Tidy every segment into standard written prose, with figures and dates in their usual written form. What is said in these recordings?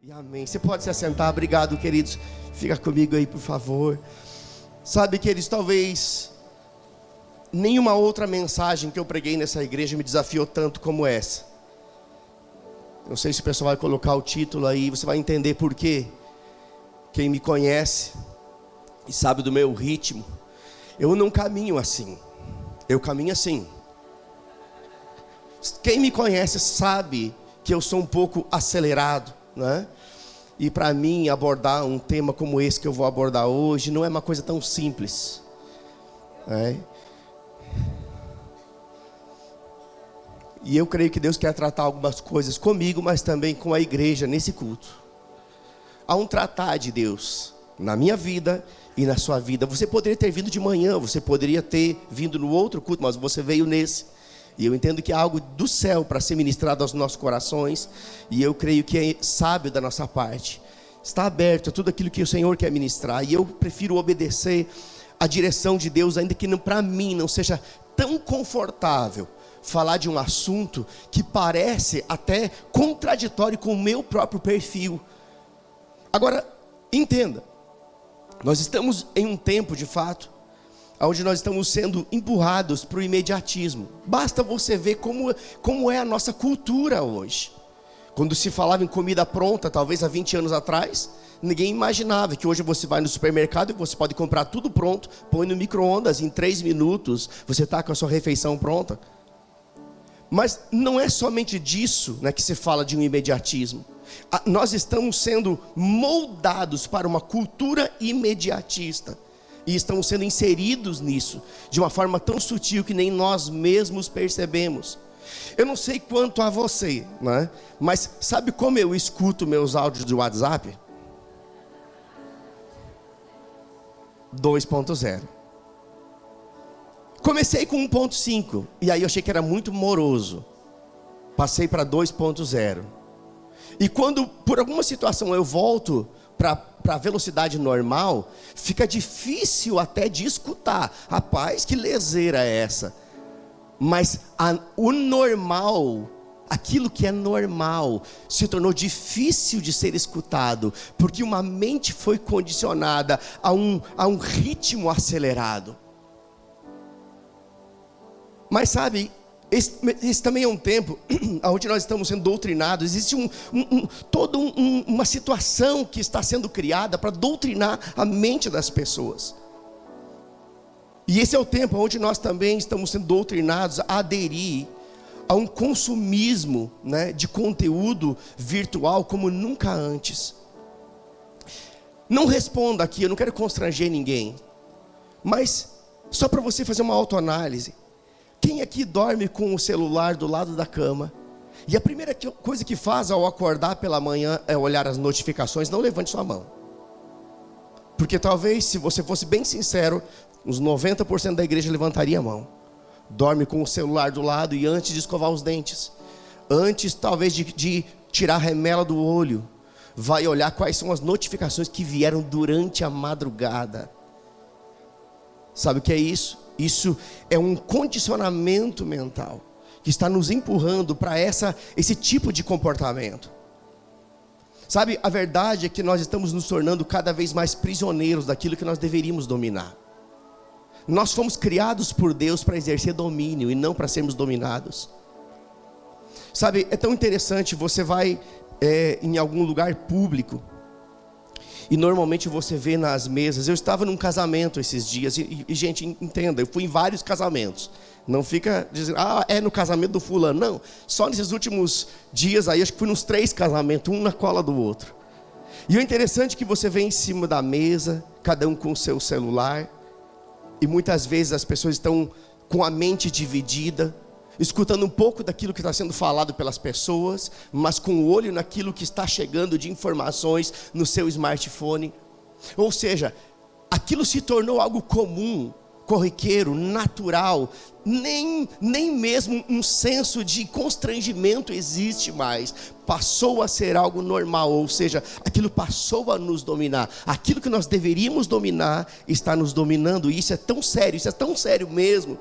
E amém. Você pode se assentar, obrigado, queridos. Fica comigo aí, por favor. Sabe, queridos, talvez nenhuma outra mensagem que eu preguei nessa igreja me desafiou tanto como essa. Não sei se o pessoal vai colocar o título aí, você vai entender por quê. Quem me conhece e sabe do meu ritmo, eu não caminho assim, eu caminho assim. Quem me conhece sabe que eu sou um pouco acelerado, né? E para mim abordar um tema como esse que eu vou abordar hoje não é uma coisa tão simples, né? E eu creio que Deus quer tratar algumas coisas comigo, mas também com a igreja nesse culto. Há um tratar de Deus na minha vida e na sua vida. Você poderia ter vindo de manhã, você poderia ter vindo no outro culto, mas você veio nesse. E eu entendo que há algo do céu para ser ministrado aos nossos corações. E eu creio que é sábio da nossa parte. Está aberto a tudo aquilo que o Senhor quer ministrar. E eu prefiro obedecer a direção de Deus, ainda que para mim não seja tão confortável falar de um assunto que parece até contraditório com o meu próprio perfil. Agora, entenda, nós estamos em um tempo de fato onde nós estamos sendo empurrados para o imediatismo. Basta você ver como é a nossa cultura hoje. Quando se falava em comida pronta, talvez há 20 anos atrás, ninguém imaginava que hoje você vai no supermercado e você pode comprar tudo pronto, põe no micro-ondas, em 3 minutos você está com a sua refeição pronta. Mas não é somente disso, né, que se fala de um imediatismo. Nós estamos sendo moldados para uma cultura imediatista. E estamos sendo inseridos nisso de uma forma tão sutil que nem nós mesmos percebemos. Eu não sei quanto a você, né? Mas sabe como eu escuto meus áudios do WhatsApp? 2.0. Comecei com 1.5 e aí eu achei que era muito moroso. Passei para 2.0. E quando por alguma situação eu volto para a velocidade normal, fica difícil até de escutar. Rapaz, que leseira é essa? Mas o normal, aquilo que é normal, se tornou difícil de ser escutado, porque uma mente foi condicionada a um ritmo acelerado. Mas sabe, esse também é um tempo onde nós estamos sendo doutrinados. Existe toda uma situação que está sendo criada para doutrinar a mente das pessoas. E esse é o tempo onde nós também estamos sendo doutrinados a aderir a um consumismo, né, de conteúdo virtual como nunca antes. Não responda aqui, eu não quero constranger ninguém, mas só para você fazer uma autoanálise. Quem aqui dorme com o celular do lado da cama e a primeira coisa que faz ao acordar pela manhã é olhar as notificações? Não levante sua mão, porque talvez, se você fosse bem sincero, uns 90% da igreja levantaria a mão. Dorme com o celular do lado e antes de escovar os dentes, antes talvez de tirar a remela do olho, vai olhar quais são as notificações que vieram durante a madrugada. Sabe o que é isso? Isso é um condicionamento mental que está nos empurrando para esse tipo de comportamento. Sabe, a verdade é que nós estamos nos tornando cada vez mais prisioneiros daquilo que nós deveríamos dominar. Nós fomos criados por Deus para exercer domínio e não para sermos dominados. Sabe, é tão interessante, você vai em algum lugar público e normalmente você vê nas mesas. Eu estava num casamento esses dias e gente, entenda, eu fui em vários casamentos. Não fica dizendo, é no casamento do fulano. Não, só nesses últimos dias aí, acho que fui nos 3 casamentos, um na cola do outro. E o interessante é que você vê em cima da mesa, cada um com o seu celular. E muitas vezes as pessoas estão com a mente dividida, escutando um pouco daquilo que está sendo falado pelas pessoas, mas com o olho naquilo que está chegando de informações no seu smartphone. Ou seja, aquilo se tornou algo comum, corriqueiro, natural. Nem mesmo um senso de constrangimento existe mais. Passou a ser algo normal, ou seja, aquilo passou a nos dominar. Aquilo que nós deveríamos dominar está nos dominando. E isso é tão sério mesmo,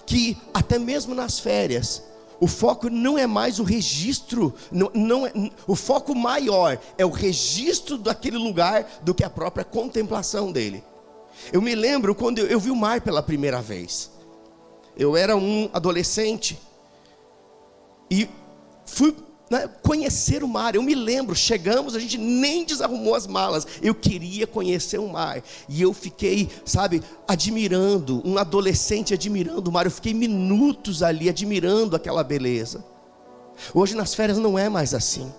que até mesmo nas férias, O foco não é mais o registro, o foco maior é o registro daquele lugar do que a própria contemplação dele. Eu me lembro quando eu vi o mar pela primeira vez. Eu era um adolescente e fui conhecer o mar. Eu me lembro, chegamos, a gente nem desarrumou as malas. Eu queria conhecer o mar. E eu fiquei, admirando, um adolescente admirando o mar. Eu fiquei minutos ali admirando aquela beleza. Hoje nas férias não é mais assim.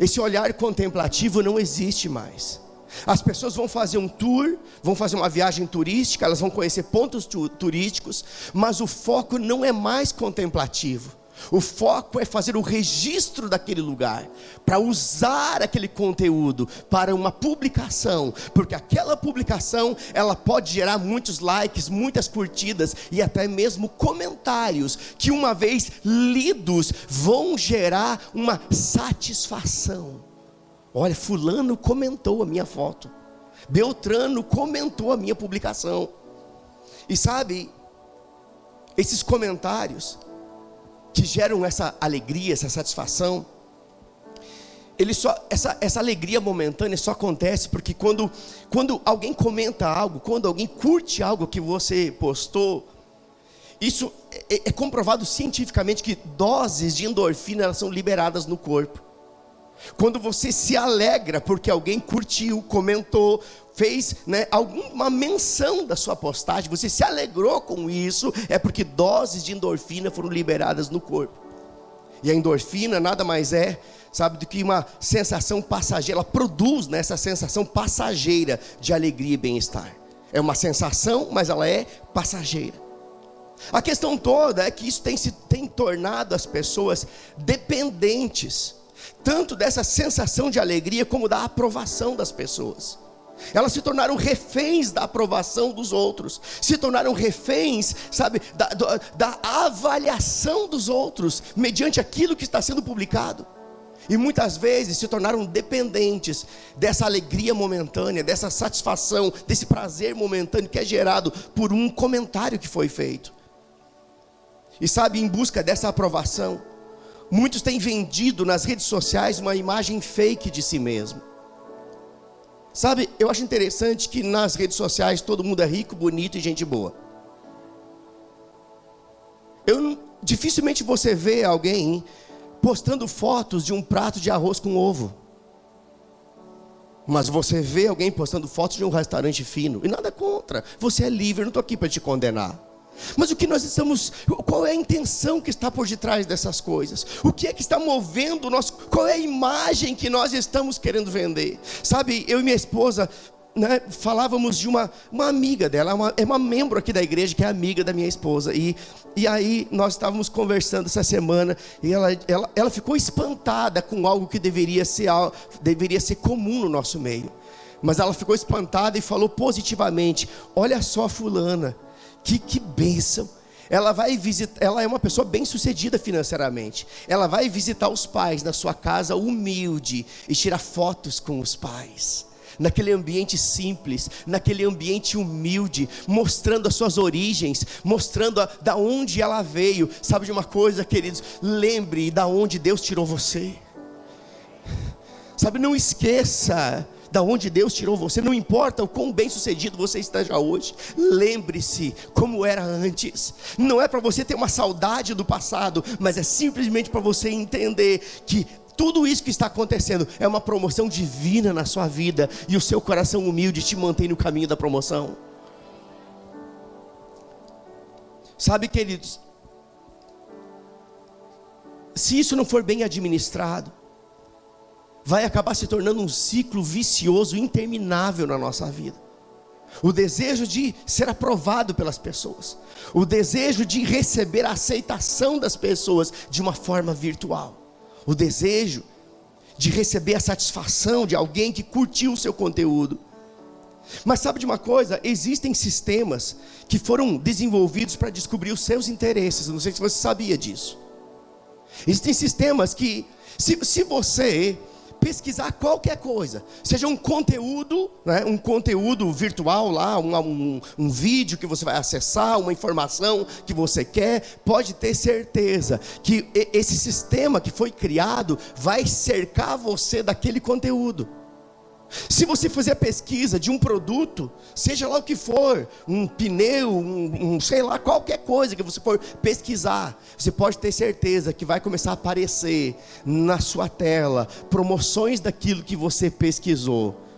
Esse olhar contemplativo não existe mais. As pessoas vão fazer um tour, vão fazer uma viagem turística, elas vão conhecer pontos turísticos, mas o foco não é mais contemplativo. O foco é fazer o registro daquele lugar, para usar aquele conteúdo para uma publicação, porque aquela publicação, ela pode gerar muitos likes, muitas curtidas e até mesmo comentários, que uma vez lidos, vão gerar uma satisfação. Olha, fulano comentou a minha foto, Beltrano comentou a minha publicação. E esses comentários que geram essa alegria, essa satisfação, essa alegria momentânea só acontece porque quando alguém comenta algo, quando alguém curte algo que você postou, isso é comprovado cientificamente que doses de endorfina, elas são liberadas no corpo. Quando você se alegra porque alguém curtiu, comentou, fez alguma menção da sua postagem, você se alegrou com isso, é porque doses de endorfina foram liberadas no corpo. E a endorfina nada mais é, do que uma sensação passageira. Ela produz essa sensação passageira de alegria e bem-estar. É uma sensação, mas ela é passageira. A questão toda é que isso tem tornado as pessoas dependentes, tanto dessa sensação de alegria como da aprovação das pessoas. Elas se tornaram reféns da aprovação dos outros, se tornaram reféns, da avaliação dos outros, mediante aquilo que está sendo publicado. E muitas vezes se tornaram dependentes dessa alegria momentânea, dessa satisfação, desse prazer momentâneo que é gerado por um comentário que foi feito. E em busca dessa aprovação, muitos têm vendido nas redes sociais uma imagem fake de si mesmo. Eu acho interessante que nas redes sociais todo mundo é rico, bonito e gente boa. Dificilmente você vê alguém postando fotos de um prato de arroz com ovo. Mas você vê alguém postando fotos de um restaurante fino. E nada contra, você é livre, eu não estou aqui para te condenar. Mas qual é a intenção que está por detrás dessas coisas? O que é que está movendo qual é a imagem que nós estamos querendo vender? Eu e minha esposa, falávamos de uma amiga dela, é uma membro aqui da igreja que é amiga da minha esposa. E aí nós estávamos conversando essa semana e ela ficou espantada com algo que deveria ser comum no nosso meio. Mas ela ficou espantada e falou positivamente: olha só fulana, que bênção. Ela vai visitar, ela é uma pessoa bem sucedida financeiramente. Ela vai visitar os pais na sua casa humilde e tirar fotos com os pais, naquele ambiente simples, naquele ambiente humilde, mostrando as suas origens, mostrando da onde ela veio. Sabe de uma coisa, queridos? Lembre da onde Deus tirou você. Não esqueça da onde Deus tirou você. Não importa o quão bem sucedido você esteja hoje, lembre-se como era antes. Não é para você ter uma saudade do passado, mas é simplesmente para você entender que tudo isso que está acontecendo é uma promoção divina na sua vida, e o seu coração humilde te mantém no caminho da promoção. Queridos, se isso não for bem administrado, vai acabar se tornando um ciclo vicioso interminável na nossa vida. O desejo de ser aprovado pelas pessoas, o desejo de receber a aceitação das pessoas de uma forma virtual, o desejo de receber a satisfação de alguém que curtiu o seu conteúdo. Mas de uma coisa? Existem sistemas que foram desenvolvidos para descobrir os seus interesses. Não sei se você sabia disso. Existem sistemas que, se você pesquisar qualquer coisa, seja um conteúdo, né, um conteúdo virtual lá, um vídeo que você vai acessar, uma informação que você quer, pode ter certeza que esse sistema que foi criado vai cercar você daquele conteúdo. Se você fizer pesquisa de um produto, seja lá o que for, um pneu, sei lá, qualquer coisa que você for pesquisar, você pode ter certeza que vai começar a aparecer na sua tela promoções daquilo que você pesquisou.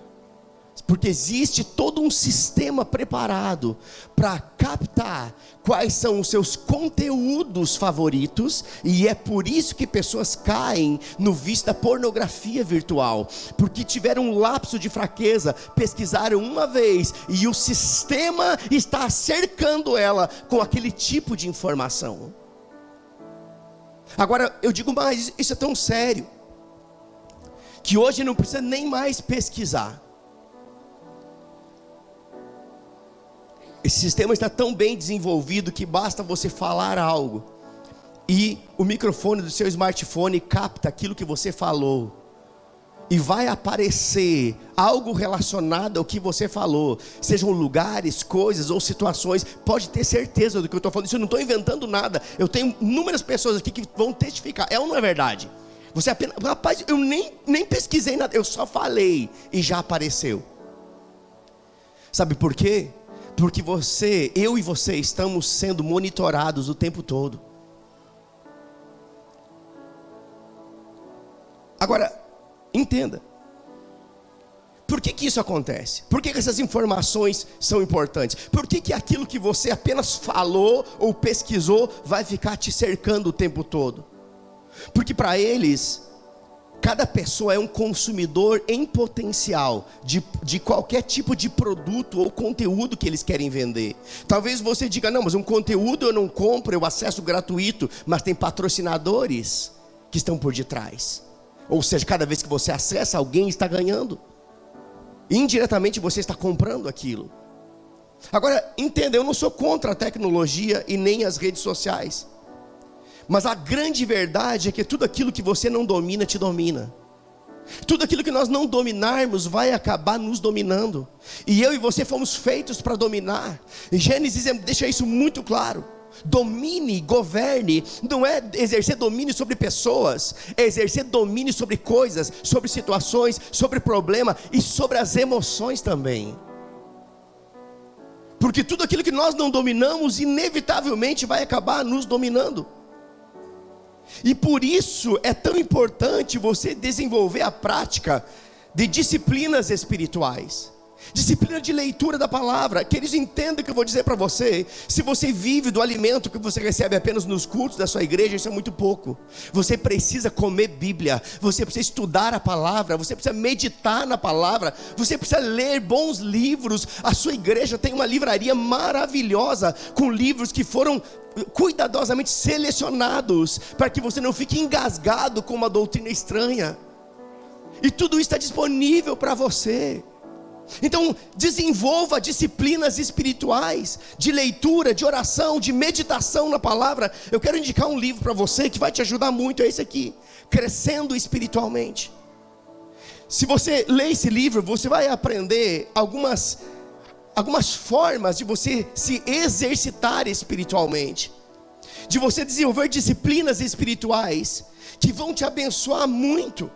Porque existe todo um sistema preparado para captar quais são os seus conteúdos favoritos, e é por isso que pessoas caem no vício da pornografia virtual, porque tiveram um lapso de fraqueza, pesquisaram uma vez e o sistema está cercando ela com aquele tipo de informação. Agora eu digo mais, isso é tão sério que hoje não precisa nem mais pesquisar. Esse sistema está tão bem desenvolvido que basta você falar algo e o microfone do seu smartphone capta aquilo que você falou, e vai aparecer algo relacionado ao que você falou, sejam lugares, coisas ou situações. Pode ter certeza do que eu estou falando. Isso eu não estou inventando nada. Eu tenho inúmeras pessoas aqui que vão testificar. É ou não é verdade? Você apenas, rapaz, eu nem pesquisei nada, eu só falei e já apareceu. Sabe por quê? Porque eu e você estamos sendo monitorados o tempo todo. Agora, entenda. Por que isso acontece? Por que essas informações são importantes? Por que aquilo que você apenas falou ou pesquisou vai ficar te cercando o tempo todo? Porque para eles, cada pessoa é um consumidor em potencial de qualquer tipo de produto ou conteúdo que eles querem vender. Talvez você diga, não, mas um conteúdo eu não compro, eu acesso gratuito, mas tem patrocinadores que estão por detrás. Ou seja, cada vez que você acessa, alguém está ganhando. Indiretamente você está comprando aquilo. Agora, entenda, eu não sou contra a tecnologia e nem as redes sociais. Mas a grande verdade é que tudo aquilo que você não domina, te domina. Tudo aquilo que nós não dominarmos vai acabar nos dominando. E eu e você fomos feitos para dominar. E Gênesis deixa isso muito claro. Domine, governe, não é exercer domínio sobre pessoas, é exercer domínio sobre coisas, sobre situações, sobre problema e sobre as emoções também. Porque tudo aquilo que nós não dominamos, inevitavelmente vai acabar nos dominando. E por isso é tão importante você desenvolver a prática de disciplinas espirituais. Disciplina de leitura da palavra. Queridos, entenda o que eu vou dizer para você. Se você vive do alimento que você recebe apenas nos cultos da sua igreja, isso é muito pouco. Você precisa comer Bíblia, você precisa estudar a palavra, você precisa meditar na palavra, você precisa ler bons livros. A sua igreja tem uma livraria maravilhosa, com livros que foram cuidadosamente selecionados, para que você não fique engasgado com uma doutrina estranha. E tudo isso está disponível para você. Então, desenvolva disciplinas espirituais, de leitura, de oração, de meditação na palavra. Eu quero indicar um livro para você que vai te ajudar muito, é esse aqui, Crescendo Espiritualmente. Se você ler esse livro, você vai aprender algumas formas de você se exercitar espiritualmente, de você desenvolver disciplinas espirituais que vão te abençoar muito.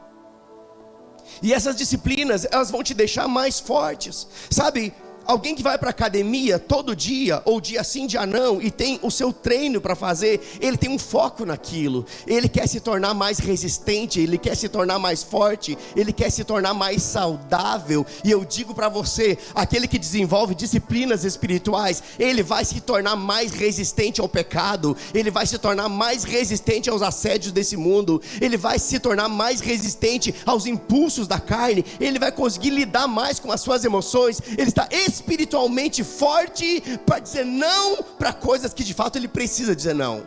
E essas disciplinas, elas vão te deixar mais fortes. Sabe, alguém que vai para a academia todo dia, ou dia sim, dia não, e tem o seu treino para fazer, ele tem um foco naquilo. Ele quer se tornar mais resistente, ele quer se tornar mais forte, ele quer se tornar mais saudável. E eu digo para você, aquele que desenvolve disciplinas espirituais, ele vai se tornar mais resistente ao pecado, ele vai se tornar mais resistente aos assédios desse mundo, ele vai se tornar mais resistente aos impulsos da carne, ele vai conseguir lidar mais com as suas emoções, ele está espiritualmente forte para dizer não para coisas que de fato ele precisa dizer não.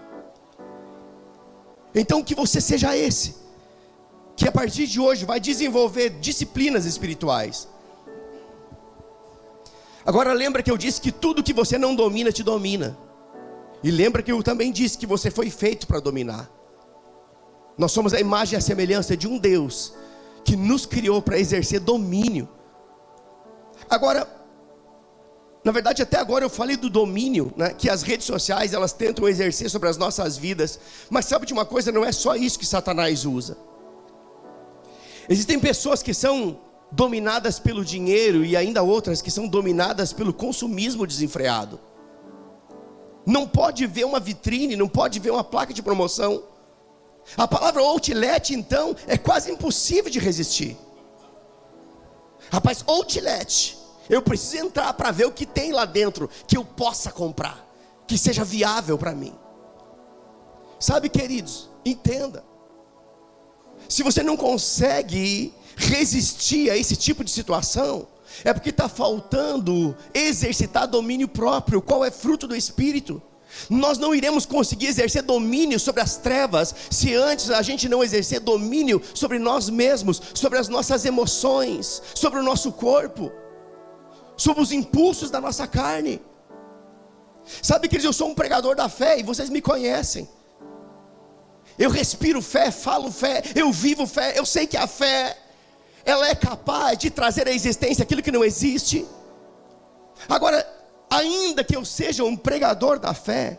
Então que você seja esse, que a partir de hoje vai desenvolver disciplinas espirituais. Agora lembra que eu disse que tudo que você não domina te domina. E lembra que eu também disse que você foi feito para dominar. Nós somos a imagem e a semelhança de um Deus que nos criou para exercer domínio. Agora, na verdade, até agora eu falei do domínio, né, que as redes sociais elas tentam exercer sobre as nossas vidas. Mas sabe de uma coisa? Não é só isso que Satanás usa. Existem pessoas que são dominadas pelo dinheiro e ainda outras que são dominadas pelo consumismo desenfreado. Não pode ver uma vitrine, não pode ver uma placa de promoção. A palavra outlet, então, é quase impossível de resistir. Rapaz, outlet, eu preciso entrar para ver o que tem lá dentro, que eu possa comprar, que seja viável para mim. Sabe, queridos, entenda. Se você não consegue resistir a esse tipo de situação, é porque está faltando exercitar domínio próprio, qual é fruto do Espírito. Nós não iremos conseguir exercer domínio sobre as trevas, se antes a gente não exercer domínio sobre nós mesmos, sobre as nossas emoções, sobre o nosso corpo, sobre os impulsos da nossa carne. Sabe, queridos, eu sou um pregador da fé e vocês me conhecem. Eu respiro fé, falo fé, eu vivo fé. Eu sei que a fé, ela é capaz de trazer à existência aquilo que não existe. Agora, ainda que eu seja um pregador da fé,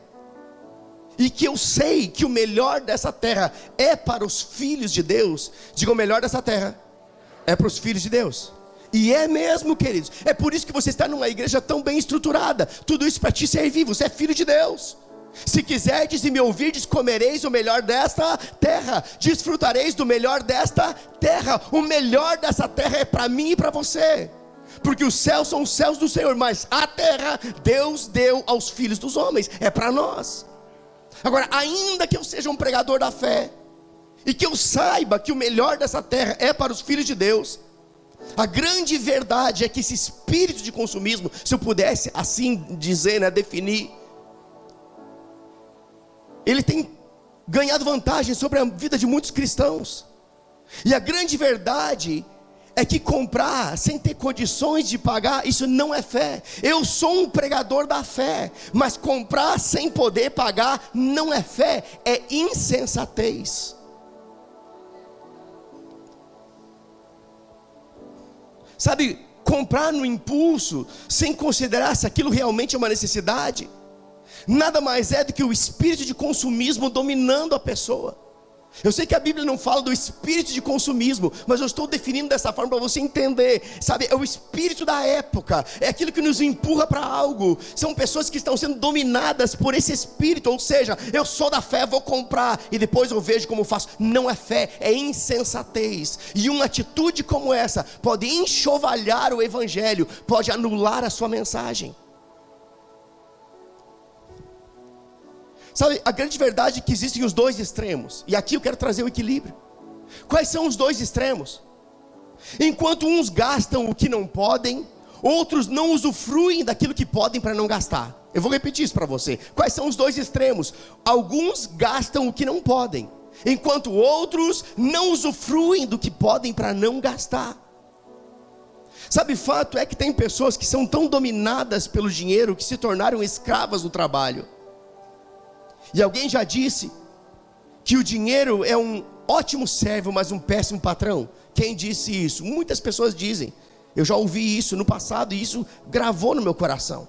e que eu sei que o melhor dessa terra é para os filhos de Deus, diga, o melhor dessa terra é para os filhos de Deus. E é mesmo, queridos. É por isso que você está numa igreja tão bem estruturada. Tudo isso para te servir, você é filho de Deus. Se quiserdes e me ouvirdes, comereis o melhor desta terra, desfrutareis do melhor desta terra. O melhor dessa terra é para mim e para você, porque os céus são os céus do Senhor, mas a terra Deus deu aos filhos dos homens, é para nós. Agora, ainda que eu seja um pregador da fé, e que eu saiba que o melhor dessa terra é para os filhos de Deus, a grande verdade é que esse espírito de consumismo, se eu pudesse assim dizer, né, definir, ele tem ganhado vantagem sobre a vida de muitos cristãos. E a grande verdade é que comprar sem ter condições de pagar, isso não é fé. Eu sou um pregador da fé, mas comprar sem poder pagar não é fé, é insensatez. Sabe, comprar no impulso, sem considerar se aquilo realmente é uma necessidade, nada mais é do que o espírito de consumismo dominando a pessoa. Eu sei que a Bíblia não fala do espírito de consumismo, mas eu estou definindo dessa forma para você entender. Sabe, é o espírito da época, é aquilo que nos empurra para algo. São pessoas que estão sendo dominadas por esse espírito. Ou seja, eu sou da fé, vou comprar e depois eu vejo como faço. Não é fé, é insensatez. E uma atitude como essa pode enxovalhar o evangelho, pode anular a sua mensagem. Sabe, a grande verdade é que existem os dois extremos. E aqui eu quero trazer o equilíbrio. Quais são os dois extremos? Enquanto uns gastam o que não podem, outros não usufruem daquilo que podem para não gastar. Eu vou repetir isso para você. Quais são os dois extremos? Alguns gastam o que não podem, enquanto outros não usufruem do que podem para não gastar. Sabe, fato é que tem pessoas que são tão dominadas pelo dinheiro que se tornaram escravas do trabalho. E alguém já disse que o dinheiro é um ótimo servo, mas um péssimo patrão. Quem disse isso? Muitas pessoas dizem. Eu já ouvi isso no passado e isso gravou no meu coração.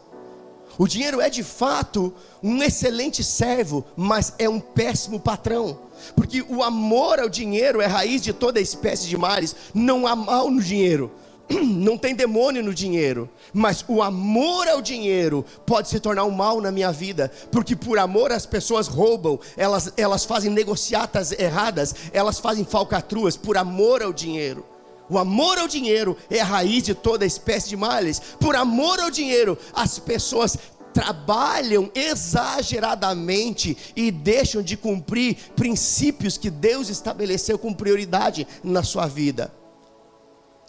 O dinheiro é de fato um excelente servo, mas é um péssimo patrão. Porque o amor ao dinheiro é raiz de toda espécie de males. Não há mal no dinheiro. Não tem demônio no dinheiro, mas o amor ao dinheiro pode se tornar um mal na minha vida, porque por amor as pessoas roubam, elas fazem negociatas erradas, elas fazem falcatruas por amor ao dinheiro. O amor ao dinheiro é a raiz de toda espécie de males. Por amor ao dinheiro as pessoas trabalham exageradamente e deixam de cumprir princípios que Deus estabeleceu com prioridade na sua vida.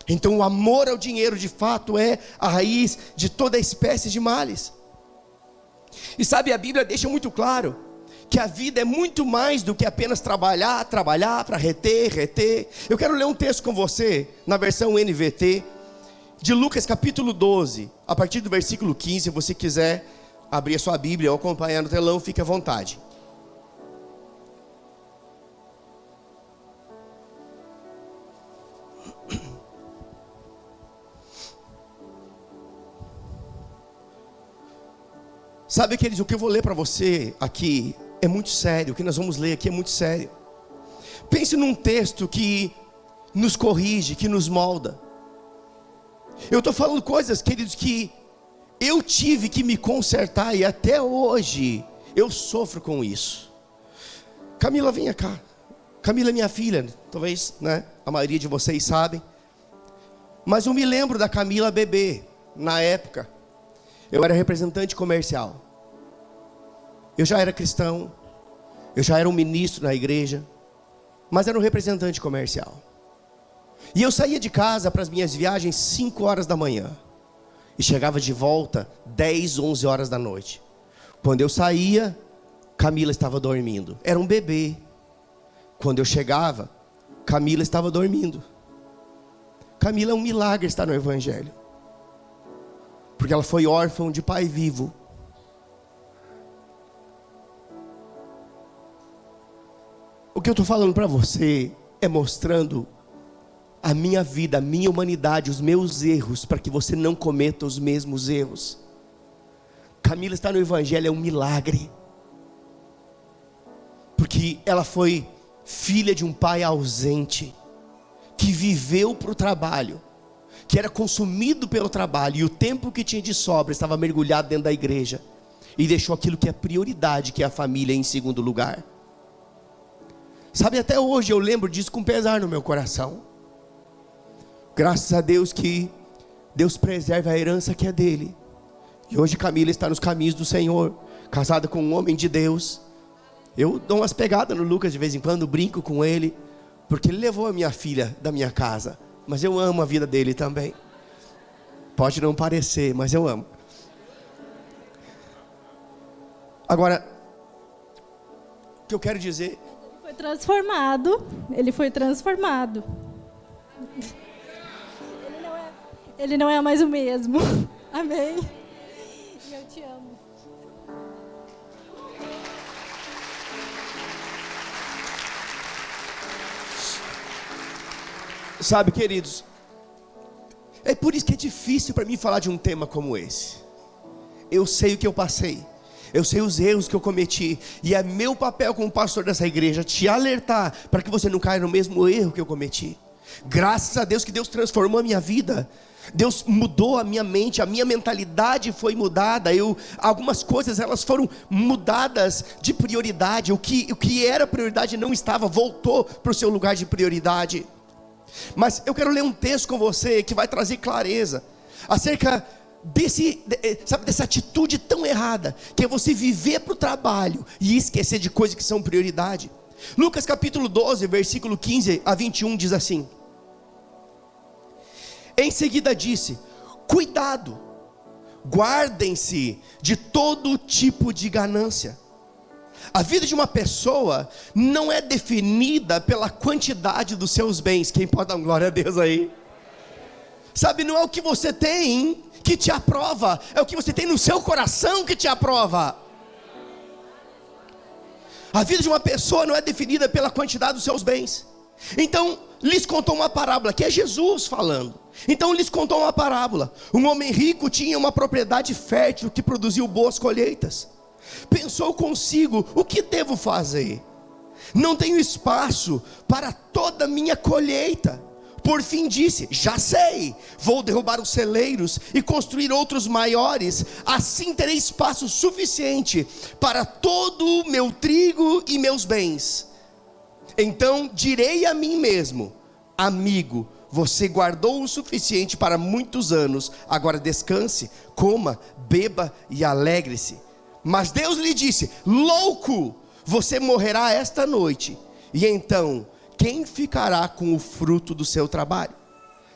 Então o amor ao dinheiro de fato é a raiz de toda espécie de males. E sabe, a Bíblia deixa muito claro que a vida é muito mais do que apenas trabalhar para reter. Eu quero ler um texto com você na versão NVT de Lucas capítulo 12, a partir do versículo 15. Se você quiser abrir a sua Bíblia ou acompanhar no telão, fique à vontade. Sabe, queridos, o que eu vou ler para você aqui é muito sério. O que nós vamos ler aqui é muito sério. Pense num texto que nos corrige, que nos molda. Eu estou falando coisas, queridos, que eu tive que me consertar e até hoje eu sofro com isso. Camila, venha cá. Camila é minha filha, talvez, né, a maioria de vocês sabem. Mas eu me lembro da Camila bebê, na época. Eu era representante comercial. Eu já era cristão. Eu já era um ministro na igreja. Mas era um representante comercial. E eu saía de casa para as minhas viagens 5 horas da manhã. E chegava de volta 10, 11 horas da noite. Quando eu saía, Camila estava dormindo. Era um bebê. Quando eu chegava, Camila estava dormindo. Camila é um milagre estar no Evangelho. Porque ela foi órfã de pai vivo. O que eu estou falando para você é mostrando a minha vida, a minha humanidade, os meus erros, para que você não cometa os mesmos erros. Camila estar no Evangelho é um milagre. Porque ela foi filha de um pai ausente, que viveu para o trabalho, que era consumido pelo trabalho, e o tempo que tinha de sobra estava mergulhado dentro da igreja, e deixou aquilo que é prioridade, que é a família, em segundo lugar. Sabe, até hoje eu lembro disso com pesar no meu coração. Graças a Deus que Deus preserva a herança que é dele. E hoje Camila está nos caminhos do Senhor, casada com um homem de Deus. Eu dou umas pegadas no Lucas de vez em quando, brinco com ele, porque ele levou a minha filha da minha casa. Mas eu amo a vida dele também. Pode não parecer, mas eu amo. Agora, o que eu quero dizer... Ele foi transformado. Ele não é mais o mesmo. Amém. E eu te amo. Sabe, queridos, é por isso que é difícil para mim falar de um tema como esse. Eu sei o que eu passei, eu sei os erros que eu cometi, e é meu papel como pastor dessa igreja te alertar para que você não caia no mesmo erro que eu cometi. Graças a Deus que Deus transformou a minha vida. Deus mudou a minha mente, a minha mentalidade foi mudada. Algumas coisas elas foram mudadas de prioridade. O que era prioridade não estava, voltou para o seu lugar de prioridade. Mas eu quero ler um texto com você que vai trazer clareza acerca dessa atitude tão errada, que é você viver para o trabalho e esquecer de coisas que são prioridade. Lucas capítulo 12, versículo 15 a 21 diz assim: em seguida disse: cuidado, guardem-se de todo tipo de ganância. A vida de uma pessoa não é definida pela quantidade dos seus bens. Quem pode dar glória a Deus aí? Sabe, não é o que você tem que te aprova, é o que você tem no seu coração que te aprova. A vida de uma pessoa não é definida pela quantidade dos seus bens. Então, lhes contou uma parábola, que é Jesus falando. Então, lhes contou uma parábola. Um homem rico tinha uma propriedade fértil que produziu boas colheitas. Pensou consigo: o que devo fazer? Não tenho espaço para toda a minha colheita. Por fim disse: já sei, vou derrubar os celeiros e construir outros maiores. Assim terei espaço suficiente para todo o meu trigo e meus bens. Então direi a mim mesmo: amigo, você guardou o suficiente para muitos anos. Agora descanse, coma, beba e alegre-se. Mas Deus lhe disse: louco, você morrerá esta noite, e então quem ficará com o fruto do seu trabalho?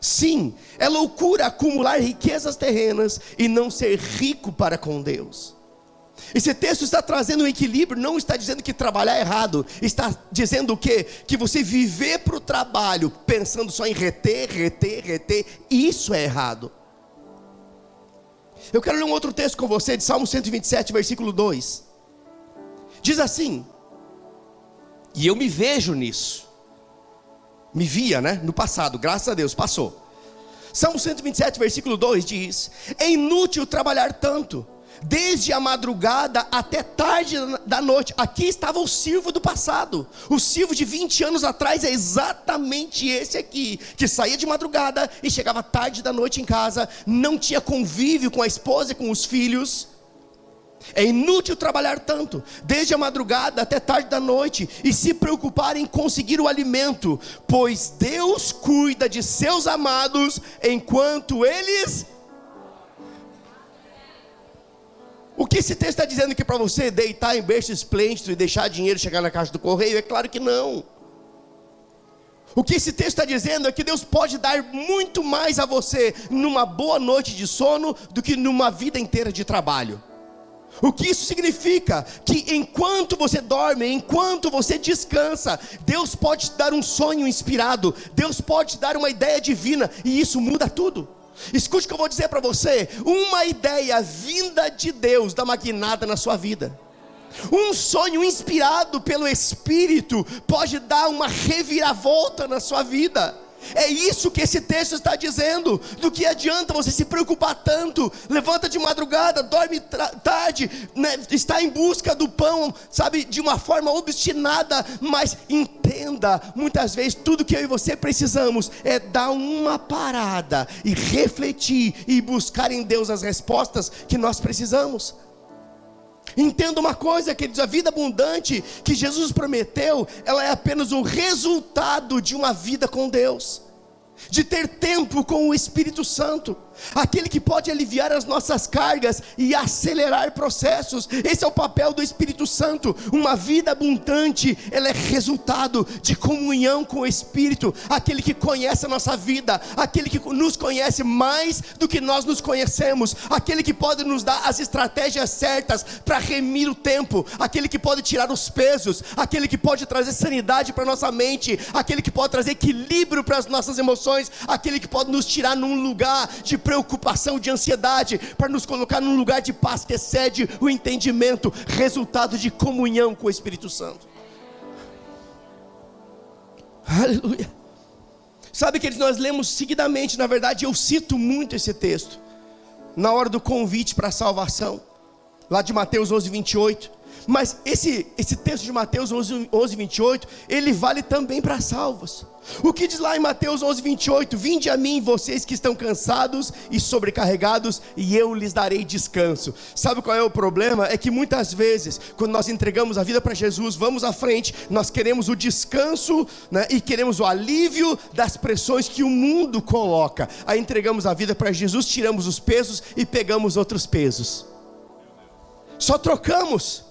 Sim, é loucura acumular riquezas terrenas e não ser rico para com Deus. Esse texto está trazendo um equilíbrio, não está dizendo que trabalhar é errado, está dizendo o quê? Que você viver para o trabalho pensando só em reter, isso é errado. Eu quero ler um outro texto com você, de Salmo 127, versículo 2. Diz assim, e eu me vejo nisso. Me via, né? No passado, graças a Deus, passou. Salmo 127, versículo 2 diz: é inútil trabalhar tanto, desde a madrugada até tarde da noite. Aqui estava o Silvio do passado. O Silvio de 20 anos atrás é exatamente esse aqui, que saía de madrugada e chegava tarde da noite em casa, não tinha convívio com a esposa e com os filhos. É inútil trabalhar tanto, desde a madrugada até tarde da noite, e se preocupar em conseguir o alimento, pois Deus cuida de seus amados enquanto eles... O que esse texto está dizendo aqui para você? Deitar em berço esplêndido e deixar dinheiro chegar na caixa do correio? É claro que não. O que esse texto está dizendo é que Deus pode dar muito mais a você numa boa noite de sono do que numa vida inteira de trabalho. O que isso significa? Que enquanto você dorme, enquanto você descansa, Deus pode te dar um sonho inspirado, Deus pode te dar uma ideia divina, e isso muda tudo. Escute o que eu vou dizer para você: uma ideia vinda de Deus dá uma guinada na sua vida. Um sonho inspirado pelo Espírito pode dar uma reviravolta na sua vida. É isso que esse texto está dizendo. Do que adianta você se preocupar tanto? Levanta de madrugada, dorme tarde, né? Está em busca do pão, sabe, de uma forma obstinada. Mas entenda, muitas vezes tudo que eu e você precisamos é dar uma parada e refletir e buscar em Deus as respostas que nós precisamos. Entenda uma coisa, queridos: a vida abundante que Jesus prometeu, ela é apenas o resultado de uma vida com Deus, de ter tempo com o Espírito Santo, aquele que pode aliviar as nossas cargas e acelerar processos. Esse é o papel do Espírito Santo. Uma vida abundante, ela é resultado de comunhão com o Espírito, aquele que conhece a nossa vida, aquele que nos conhece mais do que nós nos conhecemos, aquele que pode nos dar as estratégias certas para remir o tempo, aquele que pode tirar os pesos, aquele que pode trazer sanidade para nossa mente, aquele que pode trazer equilíbrio para as nossas emoções, aquele que pode nos tirar num lugar de preocupação, de ansiedade, para nos colocar num lugar de paz que excede o entendimento, resultado de comunhão com o Espírito Santo. Aleluia. Sabe que nós lemos seguidamente, na verdade eu cito muito esse texto, na hora do convite para a salvação, lá de Mateus 11, 28, mas esse texto de Mateus 11, 28, ele vale também para salvos. O que diz lá em Mateus 11, 28? Vinde a mim, vocês que estão cansados e sobrecarregados, e eu lhes darei descanso. Sabe qual é o problema? É que muitas vezes, quando nós entregamos a vida para Jesus, vamos à frente, nós queremos o descanso, né, e queremos o alívio das pressões que o mundo coloca. Aí entregamos a vida para Jesus, tiramos os pesos e pegamos outros pesos. Só trocamos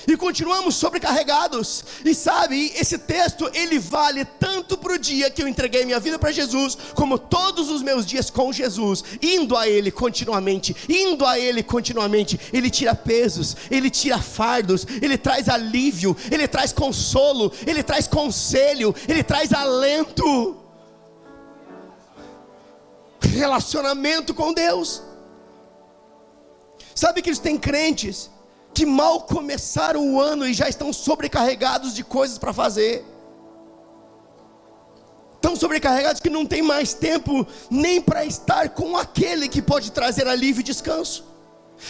e continuamos sobrecarregados. E sabe, esse texto, ele vale tanto para o dia que eu entreguei minha vida para Jesus, como todos os meus dias com Jesus, indo a Ele continuamente, indo a Ele continuamente. Ele tira pesos, Ele tira fardos, Ele traz alívio, Ele traz consolo, Ele traz conselho, Ele traz alento, relacionamento com Deus. Sabe que eles têm crentes que mal começaram o ano e já estão sobrecarregados de coisas para fazer, tão sobrecarregados que não tem mais tempo nem para estar com aquele que pode trazer alívio e descanso.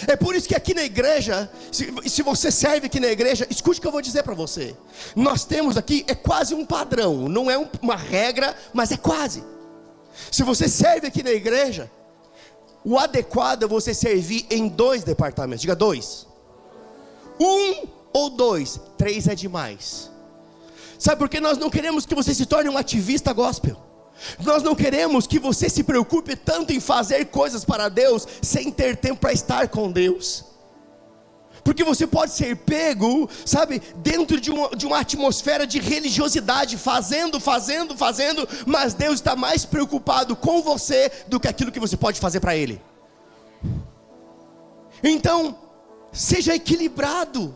É por isso que aqui na igreja, se você serve aqui na igreja, escute o que eu vou dizer para você. Nós temos aqui, é quase um padrão, não é uma regra, mas é quase. Se você serve aqui na igreja, o adequado é você servir em 2 departamentos. Diga 2. 1 ou 2, 3 é demais. Sabe por que nós não queremos que você se torne um ativista gospel? Nós não queremos que você se preocupe tanto em fazer coisas para Deus, sem ter tempo para estar com Deus. Porque você pode ser pego, sabe, dentro de uma atmosfera de religiosidade, fazendo, mas Deus está mais preocupado com você do que aquilo que você pode fazer para Ele. Então, seja equilibrado.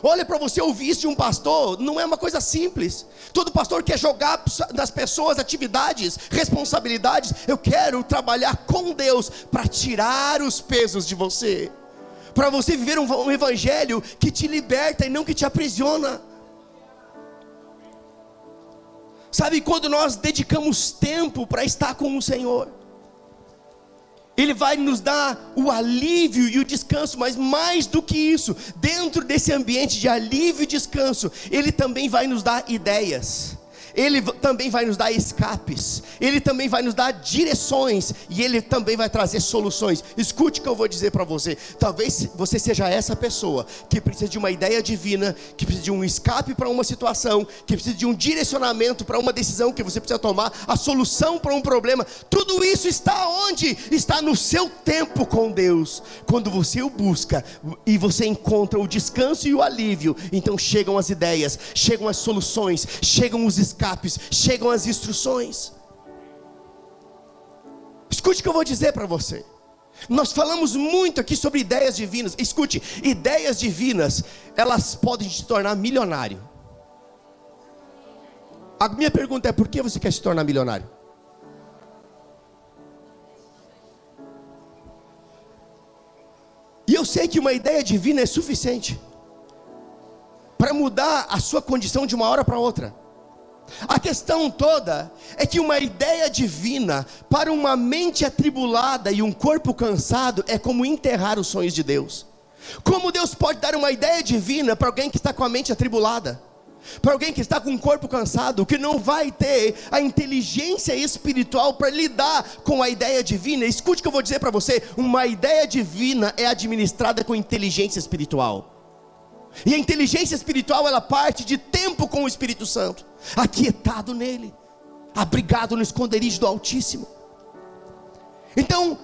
Olha, para você ouvir isso de um pastor, não é uma coisa simples. Todo pastor quer jogar das pessoas atividades, responsabilidades. Eu quero trabalhar com Deus para tirar os pesos de você, para você viver um evangelho que te liberta e não que te aprisiona. Sabe, quando nós dedicamos tempo para estar com o Senhor, Ele vai nos dar o alívio e o descanso, mas mais do que isso, dentro desse ambiente de alívio e descanso, Ele também vai nos dar ideias. Ele também vai nos dar escapes, Ele também vai nos dar direções, e Ele também vai trazer soluções. Escute o que eu vou dizer para você. Talvez você seja essa pessoa que precisa de uma ideia divina, que precisa de um escape para uma situação, que precisa de um direcionamento para uma decisão que você precisa tomar, a solução para um problema. Tudo isso está onde? Está no seu tempo com Deus. Quando você o busca e você encontra o descanso e o alívio, então chegam as ideias, chegam as soluções, chegam os escapes, chegam as instruções. Escute o que eu vou dizer para você. Nós falamos muito aqui sobre ideias divinas. Escute, ideias divinas, elas podem te tornar milionário. A minha pergunta é: por que você quer se tornar milionário? E eu sei que uma ideia divina é suficiente para mudar a sua condição de uma hora para outra. A questão toda é que uma ideia divina para uma mente atribulada e um corpo cansado é como enterrar os sonhos de Deus. Como Deus pode dar uma ideia divina para alguém que está com a mente atribulada? Para alguém que está com um corpo cansado, que não vai ter a inteligência espiritual para lidar com a ideia divina? Escute o que eu vou dizer para você: uma ideia divina é administrada com inteligência espiritual. E a inteligência espiritual, ela parte de tempo com o Espírito Santo, aquietado nele, abrigado no esconderijo do Altíssimo. Então,